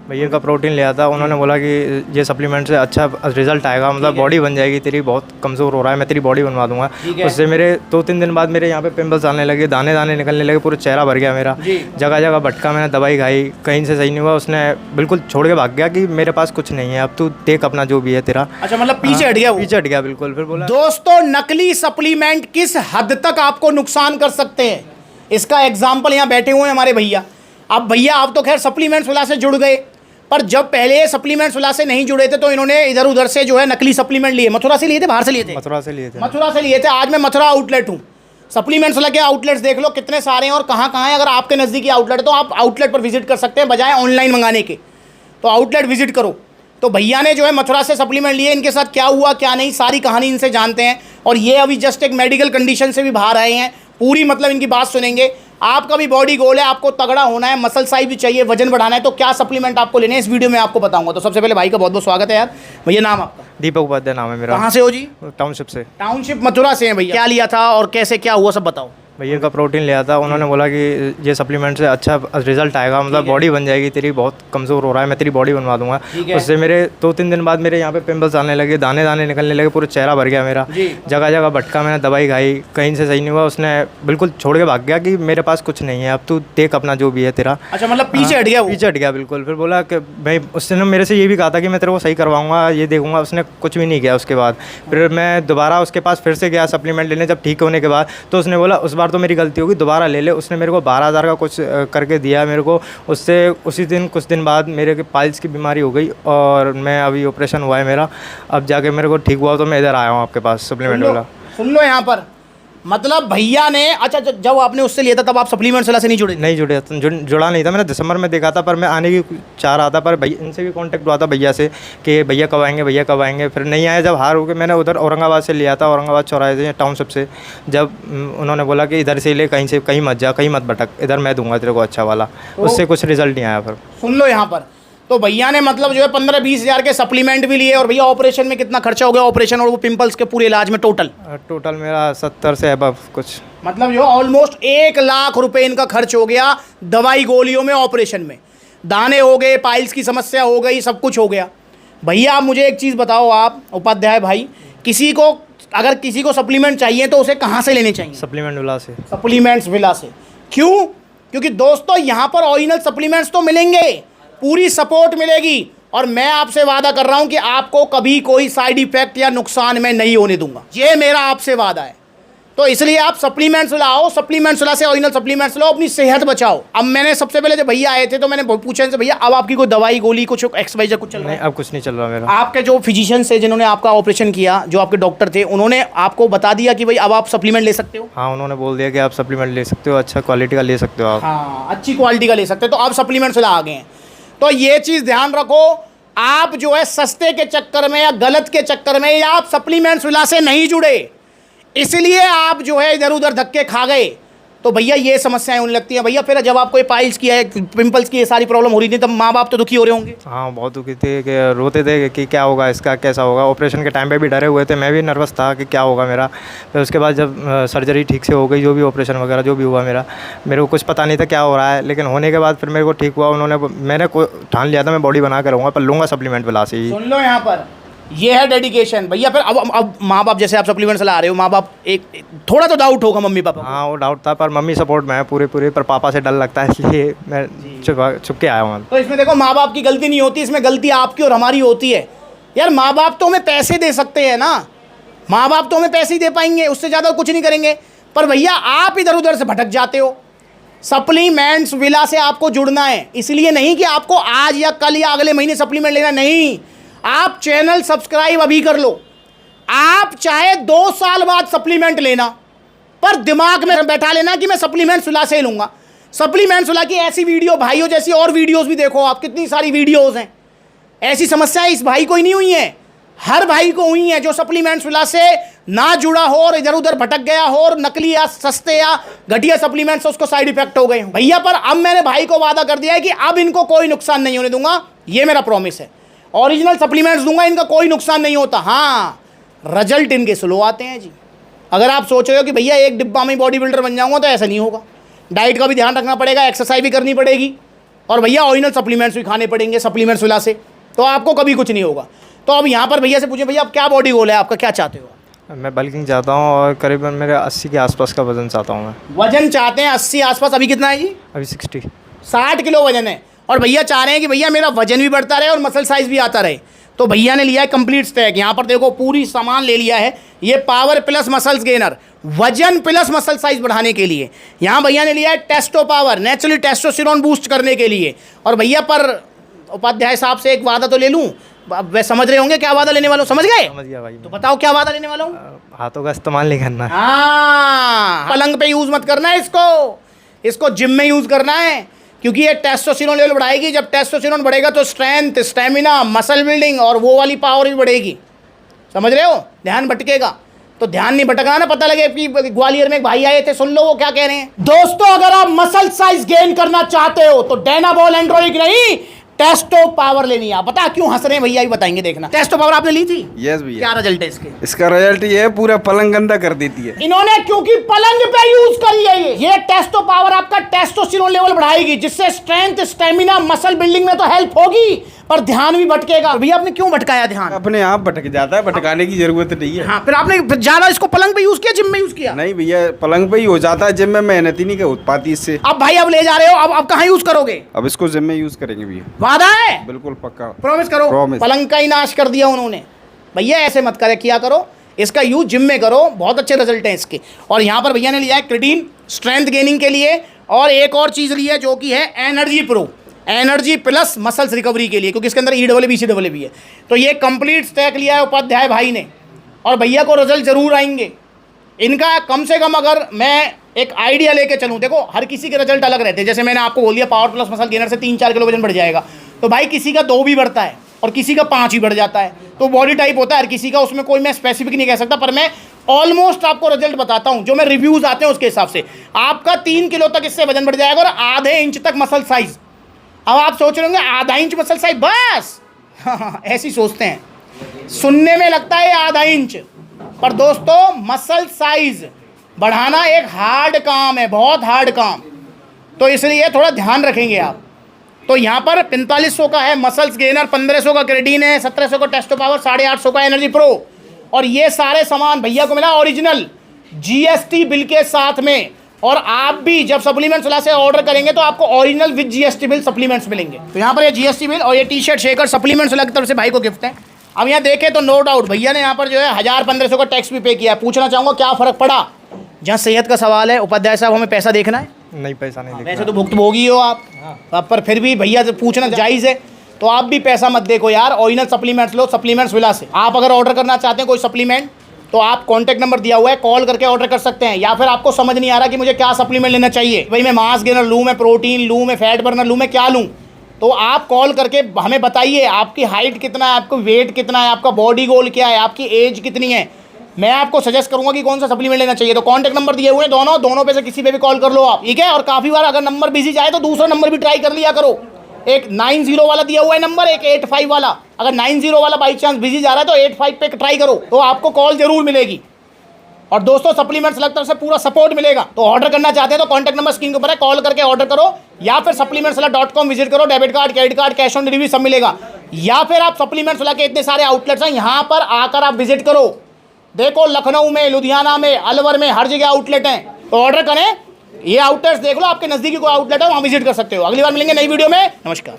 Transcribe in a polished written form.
भैया का प्रोटीन लिया था, उन्होंने बोला कि ये सप्लीमेंट से अच्छा रिजल्ट आएगा, मतलब बॉडी बन जाएगी तेरी, बहुत कमज़ोर हो रहा है, मैं तेरी बॉडी बनवा दूंगा। उससे मेरे 2-3 दिन बाद मेरे यहाँ पे पिंपल्स आने लगे, दाने दाने निकलने लगे, पूरा चेहरा भर गया मेरा, जगह जगह भटका, मैंने दवाई खाई, कहीं से सही नहीं हुआ। उसने बिल्कुल छोड़ के भाग गया कि मेरे पास कुछ नहीं है, अब तू देख अपना जो भी है तेरा। अच्छा, मतलब पीछे हट गया वो? पीछे हट गया बिल्कुल। फिर बोला दोस्तों, नकली सप्लीमेंट किस हद तक आपको नुकसान कर सकते हैं, इसका एग्जाम्पल यहाँ बैठे हुए हैं हमारे भैया। अब भैया आप तो खैर सप्लीमेंट्स वाला से जुड़ गए, पर जब पहले सप्लीमेंट्स वाला से नहीं जुड़े थे तो इन्होंने इधर उधर से जो है नकली सप्लीमेंट लिए। मथुरा से लिए थे, बाहर से लिए थे? मथुरा से लिए थे। मथुरा से लिए थे। आज मैं मथुरा आउटलेट हूँ, सप्लीमेंट्स वाला के आउटलेट्स देख लो कितने सारे हैं और कहाँ कहाँ हैं। अगर आपके नज़दीकी आउटलेट है तो आप आउटलेट पर विजिट कर सकते हैं बजाय ऑनलाइन मंगाने के, तो आउटलेट विजिट करो। तो भैया ने जो है मथुरा से सप्लीमेंट लिए, इनके साथ क्या हुआ क्या नहीं सारी कहानी इनसे जानते हैं। और ये अभी जस्ट एक मेडिकल कंडीशन से भी बाहर आए हैं, पूरी मतलब इनकी बात सुनेंगे। आपका भी बॉडी गोल है, आपको तगड़ा होना है, मसल साइज भी चाहिए, वजन बढ़ाना है, तो क्या सप्लीमेंट आपको लेने हैं इस वीडियो में आपको बताऊंगा। तो सबसे पहले भाई का बहुत बहुत स्वागत है यार। भैया नाम आपका? दीपक उपाध्याय नाम है मेरा। कहाँ से हो जी? टाउनशिप से। टाउनशिप मथुरा से हैं भैया। क्या लिया था और कैसे क्या हुआ सब बताओ। भैया का प्रोटीन लिया था, उन्होंने बोला कि ये सप्लीमेंट से अच्छा रिजल्ट आएगा, मतलब बॉडी बन जाएगी तेरी, बहुत कमज़ोर हो रहा है, मैं तेरी बॉडी बनवा दूंगा। उससे मेरे 2-3 दिन बाद मेरे यहाँ पे पिंपल्स आने लगे, दाने दाने निकलने लगे, पूरा चेहरा भर गया मेरा, जगह जगह भटका, मैंने दवाई खाई, कहीं से सही नहीं हुआ। उसने बिल्कुल छोड़ के भाग गया कि मेरे पास कुछ नहीं है, अब तू देख अपना जो भी है तेरा। अच्छा, मतलब पीछे हट गया वो? पीछे हट गया बिल्कुल। फिर बोला कि भाई, उसने मेरे से ये भी कहा था कि मैं तेरे को सही करवाऊंगा, ये देखूंगा, उसने कुछ भी नहीं किया। उसके बाद फिर मैं दोबारा उसके पास फिर से गया सप्लीमेंट लेने, जब ठीक होने के बाद, तो उसने बोला उस बार तो मेरी गलती होगी, दोबारा ले ले। उसने मेरे को 12,000 का कुछ करके दिया मेरे को। उससे उसी दिन कुछ दिन बाद मेरे के पाइल्स की बीमारी हो गई और मैं अभी ऑपरेशन हुआ है मेरा, अब जाके मेरे को ठीक हुआ तो मैं इधर आया हूँ आपके पास सप्लीमेंट वाला। सुन लो यहाँ पर, मतलब भैया ने, अच्छा जब आपने उससे लिया था तब आप सप्लीमेंट्स वाला से नहीं जुड़े? नहीं जुड़ा नहीं था, मैंने दिसंबर में देखा था, पर मैं आने की चाह रहा था, पर भैया इनसे भी कांटेक्ट हुआ था भैया से कि भैया कब आएंगे, भैया कब आएंगे। फिर नहीं आए, जब हार हो गए मैंने उधर औरंगाबाद से लिया था, औरंगाबाद चौराहे से टाउनशिप से। जब उन्होंने बोला कि इधर से ले, कहीं से कहीं मत जा, कहीं मत भटक, इधर मैं दूंगा तेरे को अच्छा वाला, उससे कुछ रिजल्ट नहीं आया। फिर सुन लो यहाँ पर, तो भैया ने मतलब जो है 15-20 हज़ार के सप्लीमेंट भी लिए। और भैया ऑपरेशन में कितना खर्चा हो गया, ऑपरेशन और वो पिंपल्स के पूरे इलाज में टोटल मेरा 70 से अबव कुछ, मतलब जो ऑलमोस्ट 1 लाख रुपए इनका खर्च हो गया दवाई गोलियों में, ऑपरेशन में। दाने हो गए, पाइल्स की समस्या हो गई, सब कुछ हो गया। भैया आप मुझे एक चीज़ बताओ, आप उपाध्याय भाई, अगर किसी को सप्लीमेंट चाहिए तो उसे कहाँ से लेने चाहिए? सप्लीमेंट विला से। सप्लीमेंट्स विला से। क्यों? क्योंकि दोस्तों यहाँ पर ओरिजिनल सप्लीमेंट्स तो मिलेंगे, पूरी सपोर्ट मिलेगी, और मैं आपसे वादा कर रहा हूं कि आपको कभी कोई साइड इफेक्ट या नुकसान मैं नहीं होने दूंगा, ये मेरा आपसे वादा है। तो इसलिए आप सप्लीमेंट्स लाओ, सप्लीमेंट्स ला से ओरिजिनल सप्लीमेंट्स लो, अपनी सेहत बचाओ। अब मैंने सबसे पहले जब भैया आए थे तो मैंने पूछा इनसे, भैया अब आपकी कोई दवाई गोली कुछ एक्सरसाइज कुछ चल रहा है? अब कुछ नहीं चल रहा मेरा। आपके जो फिजिशियन से जिन्होंने आपका ऑपरेशन किया, जो आपके डॉक्टर थे, उन्होंने आपको बता दिया कि भाई अब आप सप्लीमेंट ले सकते हो? हाँ, उन्होंने बोल दिया कि आप सप्लीमेंट ले सकते हो, अच्छा क्वालिटी का ले सकते हो आप। हाँ, अच्छी क्वालिटी का ले सकते हो। तो आप सप्लीमेंट्स ला आ गए हैं, तो ये चीज़ ध्यान रखो, आप जो है सस्ते के चक्कर में या गलत के चक्कर में या आप सप्लीमेंट्स विला से नहीं जुड़े, इसलिए आप जो है इधर उधर धक्के खा गए, तो भैया ये समस्याएं होने लगती हैं। भैया फिर जब आपको ये पाइल्स की है, पिंपल्स की ये सारी प्रॉब्लम हो रही थी, तब माँ बाप तो दुखी हो रहे होंगे? हाँ, बहुत दुखी थे, कि रोते थे कि क्या होगा इसका, कैसा होगा। ऑपरेशन के टाइम पे भी डरे हुए थे, मैं भी नर्वस था कि क्या होगा मेरा। फिर उसके बाद जब सर्जरी ठीक से हो गई, जो भी ऑपरेशन वगैरह जो भी हुआ मेरे को कुछ पता नहीं था क्या हो रहा है, लेकिन होने के बाद फिर मेरे को ठीक हुआ। मैंने ठान लिया था मैं बॉडी बना कर रहूँगा, पर लूँगा सप्लीमेंट विला से ही। सुन लो यहाँ पर, ये है डेडिकेशन भैया। फिर अब माँ बाप, जैसे आप सप्लीमेंट्स ला रहे हो, माँ बाप एक थोड़ा तो डाउट होगा मम्मी पापा? हाँ, वो डाउट था, पर मम्मी सपोर्ट में है पूरे, पर पापा से डर लगता है, इसलिए मैं छुप के आया हूँ। तो इसमें देखो, माँ बाप की गलती नहीं होती, इसमें गलती आपकी और हमारी होती है यार। माँ बाप तो हमें पैसे दे सकते हैं ना, माँ बाप तो हमें पैसे ही दे पाएंगे, उससे ज़्यादा कुछ नहीं करेंगे। पर भैया आप इधर उधर से भटक जाते हो। सप्लीमेंट्स विला से आपको जुड़ना है, इसलिए नहीं कि आपको आज या कल या अगले महीने सप्लीमेंट लेना, नहीं। आप चैनल सब्सक्राइब अभी कर लो, आप चाहे 2 साल बाद सप्लीमेंट लेना, पर दिमाग में बैठा लेना कि मैं सप्लीमेंट्स विला से लूँगा। सप्लीमेंट्स विला की ऐसी वीडियो, भाइयों जैसी और वीडियोस भी देखो आप, कितनी सारी वीडियोस हैं। ऐसी समस्याएं इस भाई को ही नहीं हुई हैं, हर भाई को हुई हैं जो सप्लीमेंट्स विला से ना जुड़ा हो और इधर उधर भटक गया हो और नकली या सस्ते या घटिया सप्लीमेंट्स उसको साइड इफेक्ट हो गए भैया। पर अब मैंने भाई को वादा कर दिया है कि अब इनको कोई नुकसान नहीं होने दूंगा, ये मेरा प्रॉमिस है। ओरिजिनल सप्लीमेंट्स दूंगा, इनका कोई नुकसान नहीं होता। हाँ, रिजल्ट इनके स्लो आते हैं जी। अगर आप सोच रहे हो कि भैया एक डिब्बा में बॉडी बिल्डर बन जाऊंगा, तो ऐसा नहीं होगा। डाइट का भी ध्यान रखना पड़ेगा, एक्सरसाइज भी करनी पड़ेगी, और भैया ओरिजिनल सप्लीमेंट्स भी खाने पड़ेंगे सप्लीमेंट्स विला से, तो आपको कभी कुछ नहीं होगा। तो अब यहाँ पर भैया से पूछे, भैया आप क्या बॉडी गोल है आपका, क्या चाहते हो? मैं बल्किंग चाहता हूँ और करीबन मेरे 80 के आसपास का वज़न चाहता हूँ मैं। वजन चाहते हैं 80 आसपास, अभी कितना है जी? अभी 60 किलो वजन है। और भैया चाह रहे हैं कि भैया मेरा वजन भी बढ़ता रहे और मसल साइज भी आता रहे। तो भैया ने लिया है कंप्लीट स्टैक। यहाँ पर देखो पूरी सामान ले लिया है, ये पावर प्लस मसल्स गेनर, वजन प्लस मसल साइज बढ़ाने के लिए। यहाँ भैया ने लिया है Testo power, naturally testosterone boost करने के लिए। और भैया पर उपाध्याय साहब से एक वादा तो ले लूँ, वे समझ रहे होंगे क्या वादा लेने वाला हूँ, समझ गए? समझ गया भाई। तो बताओ क्या वादा लेने वाला हूँ? हाथों का इस्तेमाल नहीं करना है। हाँ, पलंग पे यूज मत करना है इसको जिम में यूज करना है, क्योंकि ये टेस्टोस्टेरोन लेवल बढ़ाएगी। जब टेस्टोस्टेरोन बढ़ेगा तो स्ट्रेंथ, स्टेमिना, मसल बिल्डिंग और वो वाली पावर भी बढ़ेगी। समझ रहे हो? ध्यान भटकेगा तो ध्यान नहीं भटकना ना, पता लगे कि ग्वालियर में एक भाई आए थे, सुन लो वो क्या कह रहे हैं। दोस्तों अगर आप मसल साइज गेन करना चाहते हो तो डायनाबॉल एंड्रोलिक नहीं, टेस्टो पावर लेनी है। आप बता क्यों हंस रहे हैं भैया, भी बताएंगे, देखना। टेस्टो पावर आपने ली थी? यस भैया। क्या रिजल्ट है इसके? इसका रिजल्ट ये है, पूरा पलंग गंदा कर देती है। इन्होंने क्योंकि पलंग पे यूज करी है ये टेस्टो पावर आपका टेस्टोस्टेरोन लेवल बढ़ाएगी, जिससे स्ट्रेंथ, स्टेमिना, मसल बिल्डिंग में तो हेल्प होगी पर ध्यान भी भटकेगा। भैया आपने क्यों भटकाया ध्यान? अपने आप भटक जाता है, भटकाने की जरूरत नहीं है। हाँ, फिर आपने ज्यादा इसको पलंग पे यूज किया, जिम में यूज किया? नहीं भैया, पलंग पे ही हो जाता है, जिम में मेहनत ही नहीं हो पाती इससे। अब भाई अब ले जा रहे हो, अब कहाँ यूज करोगे? अब इसको जिम में यूज करेंगे भैया। वादा है? बिल्कुल पक्का। प्रॉमिस करो। Promise। पलंग का ही नाश कर दिया उन्होंने। भैया ऐसे मत करे, किया करो, इसका यूज जिम में करो, बहुत अच्छे रिजल्ट हैं इसके। और यहाँ पर भैया ने लिया है क्रिटीन स्ट्रेंथ गेनिंग के लिए, और एक और चीज ली है जो कि है energy pro, energy plus muscles recovery के लिए, क्योंकि इसके अंदर EWBC भी है। तो ये कंप्लीट स्टैक लिया है उपाध्याय भाई ने, और भैया को रिजल्ट जरूर आएंगे इनका। कम से कम अगर मैं एक आइडिया लेके चलूँ, देखो हर किसी के रिजल्ट अलग रहते हैं। जैसे मैंने आपको बोल दिया पावर प्लस मसल गेनर से 3-4 किलो वजन बढ़ जाएगा, तो भाई किसी का 2 भी बढ़ता है और किसी का 5 ही बढ़ जाता है। तो बॉडी टाइप होता है हर किसी का, उसमें कोई मैं स्पेसिफिक नहीं कह सकता, पर मैं ऑलमोस्ट आपको रिजल्ट बताता हूं जो मैं रिव्यूज आते हैं उसके हिसाब से। आपका 3 किलो तक इससे वजन बढ़ जाएगा और आधे इंच तक मसल साइज। अब आप सोच रहे होंगे आधा इंच मसल साइज बस? हाँ, ऐसी सोचते हैं, सुनने में लगता है आधा इंच, पर दोस्तों मसल साइज बढ़ाना एक हार्ड काम है, बहुत हार्ड काम। तो इसलिए थोड़ा ध्यान रखेंगे आप। तो यहाँ पर 4500 का है मसल्स गेनर, 1500 का क्रेटीन है, 1700 का टेस्टो पावर, 850 का एनर्जी प्रो। और ये सारे सामान भैया को मिला ओरिजिनल GST बिल के साथ में। और आप भी जब सप्लीमेंट्स वाला से ऑर्डर करेंगे तो आपको original with GST bill supplements मिलेंगे। तो यहाँ पर ये GST बिल और ये टी शर्ट शेकर सप्लीमेंट्स वाला की तरफ से भाई को गिफ्ट है। अब यहाँ देखें तो नो डाउट भैया ने यहाँ पर जो है 1000-1500 का टैक्स भी पे किया है। पूछना चाहूँगा क्या फ़र्क पड़ा? जहाँ सेहत का सवाल है उपाध्याय साहब, हमें पैसा देखना है? नहीं, पैसा नहीं देखना। वैसे तो भुक्तभोगी हो आप, पर फिर भी भैया से पूछना जायज़ है। तो आप भी पैसा मत देखो यार, ओरिजिनल सप्लीमेंट्स लो सप्लीमेंट्स विला से। आप अगर ऑर्डर करना चाहते हैं कोई सप्लीमेंट तो आप कॉन्टैक्ट नंबर दिया हुआ है, कॉल करके ऑर्डर कर सकते हैं। या फिर आपको समझ नहीं आ रहा कि मुझे क्या सप्लीमेंट लेना चाहिए, भाई मैं मास गेनर लूँ, मैं प्रोटीन लूँ, मैं फैट बर्नर लूँ, मैं क्या लूँ, तो आप कॉल करके हमें बताइए आपकी हाइट कितना है, आपको वेट कितना है, आपका बॉडी गोल क्या है, आपकी एज कितनी है। मैं आपको सजेस्ट करूंगा कि कौन सा सप्लीमेंट लेना चाहिए। तो कॉन्टैक्ट नंबर दिए हुए हैं दोनों पे से किसी पे भी कॉल कर लो आप, ठीक है। और काफ़ी बार अगर नंबर बिजी जाए तो दूसरा नंबर भी ट्राई कर लिया करो। एक 90 वाला दिया हुआ है नंबर, एक 85 वाला। अगर 90 वाला बाई चांस बिजी जा रहा है तो 85 पे ट्राई करो, तो आपको कॉल जरूर मिलेगी। और दोस्तों सप्लीमेंट्स अलग तरफ से पूरा सपोर्ट मिलेगा। तो ऑर्डर करना चाहते हैं तो कॉन्टैक्ट नंबर स्क्रीन के ऊपर है, कॉल करके ऑर्डर करो, या फिर supplementswala.com विजिट करो। Debit card, credit card, cash on delivery सब मिलेगा। या फिर आप सप्लीमेंट्स वाला के इतने सारे आउटलेट्स हैं, यहाँ पर आकर आप विजिट करो। देखो लखनऊ में, लुधियाना में, अलवर में, हर जगह आउटलेट हैं। तो ऑर्डर करें, ये आउटलेट्स देख लो, आपके नज़दीकी कोई आउटलेट है वहाँ विजिट कर सकते हो। अगली बार मिलेंगे नई वीडियो में। नमस्कार।